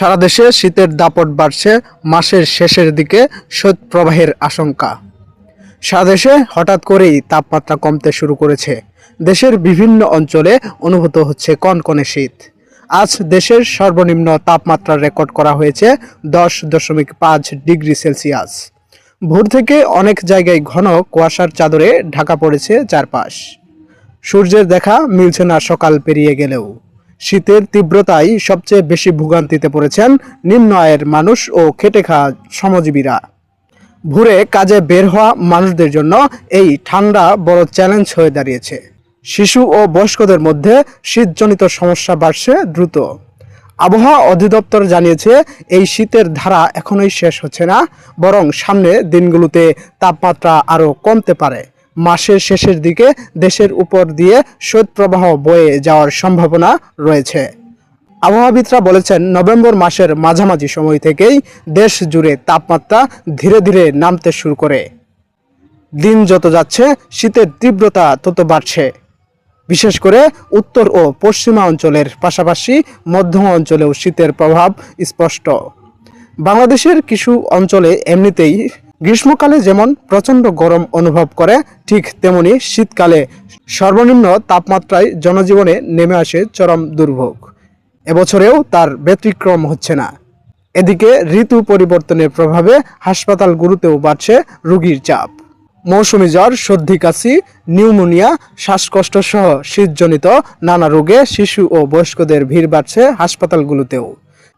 সারা দেশে শীতের দাপট বাড়ছে, মাসের শেষের দিকে শৈত্যপ্রবাহের আশঙ্কা। সারা দেশে হঠাৎ করেই তাপমাত্রা কমতে শুরু করেছে। দেশের বিভিন্ন অঞ্চলে অনুভূত হচ্ছে কনকনে শীত। আজ দেশের সর্বনিম্ন তাপমাত্রা রেকর্ড করা হয়েছে 10.5 ডিগ্রি সেলসিয়াস। ভোর থেকে অনেক জায়গায় ঘন কুয়াশার চাদরে ঢাকা পড়েছে চারপাশ। সূর্যের দেখা মিলছে না সকাল পেরিয়ে গেলেও। শীতের তীব্রতায় সবচেয়ে বেশি ভোগান্তিতে পড়েছেন নিম্ন আয়ের মানুষ ও খেটে খাওয়া শ্রমজীবীরা। ভোরে কাজে বের হওয়া মানুষদের জন্য এই ঠান্ডা বড় চ্যালেঞ্জ হয়ে দাঁড়িয়েছে। শিশু ও বয়স্কদের মধ্যে শীতজনিত সমস্যা বাড়ছে দ্রুত। আবহাওয়া অধিদপ্তর জানিয়েছে, এই শীতের ধারা এখনোই শেষ হচ্ছে না, বরং সামনে দিনগুলোতে তাপমাত্রা আরও কমতে পারে। মাসের শেষের দিকে দেশের উপর দিয়ে শৈত্যপ্রবাহ বয়ে যাওয়ার সম্ভাবনা রয়েছে। আবহাওয়াবিদরা বলেছেন, নভেম্বর মাসের মাঝামাঝি সময় থেকেই দেশ জুড়ে তাপমাত্রা ধীরে ধীরে নামতে শুরু করে। দিন যত যাচ্ছে শীতের তীব্রতা তত বাড়ছে। বিশেষ করে উত্তর ও পশ্চিমা অঞ্চলের পাশাপাশি মধ্য অঞ্চলেও শীতের প্রভাব স্পষ্ট। বাংলাদেশের কিছু অঞ্চলে এমনিতেই গ্রীষ্মকালে যেমন প্রচণ্ড গরম অনুভব করে, ঠিক তেমনি শীতকালে সর্বনিম্ন তাপমাত্রায় জনজীবনে নেমে আসে চরম দুর্ভোগ। এবছরেও তার ব্যতিক্রম হচ্ছে না। এদিকে ঋতু পরিবর্তনের প্রভাবে হাসপাতালগুলোতেও বাড়ছে রোগীর চাপ। মৌসুমি জ্বর, সর্দি কাশি, নিউমোনিয়া, শ্বাসকষ্ট সহ শীতজনিত নানা রোগে শিশু ও বয়স্কদের ভিড় বাড়ছে হাসপাতালগুলোতেও।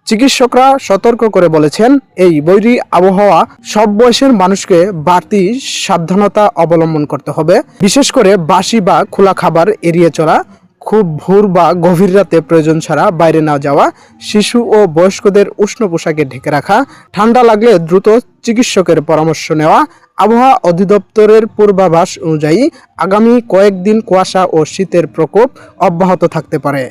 চিকিৎসকরা সতর্ক করে বলেছেন, এই বৈরী আবহাওয়া সব বয়সের মানুষকে বাড়তি সাবধানতা অবলম্বন করতে হবে। বিশেষ করে বাসি বা খোলা খাবার এড়িয়ে চলা, খুব ভোর বা গভীর রাতে প্রয়োজন ছাড়া বাইরে না যাওয়া, শিশু ও বয়স্কদের উষ্ণ পোশাকে ঢেকে রাখা, ঠান্ডা লাগলে দ্রুত চিকিৎসকের পরামর্শ নেওয়া। আবহাওয়া অধিদপ্তরের পূর্বাভাস অনুযায়ী আগামী কয়েকদিন কুয়াশা ও শীতের প্রকোপ অব্যাহত থাকতে পারে।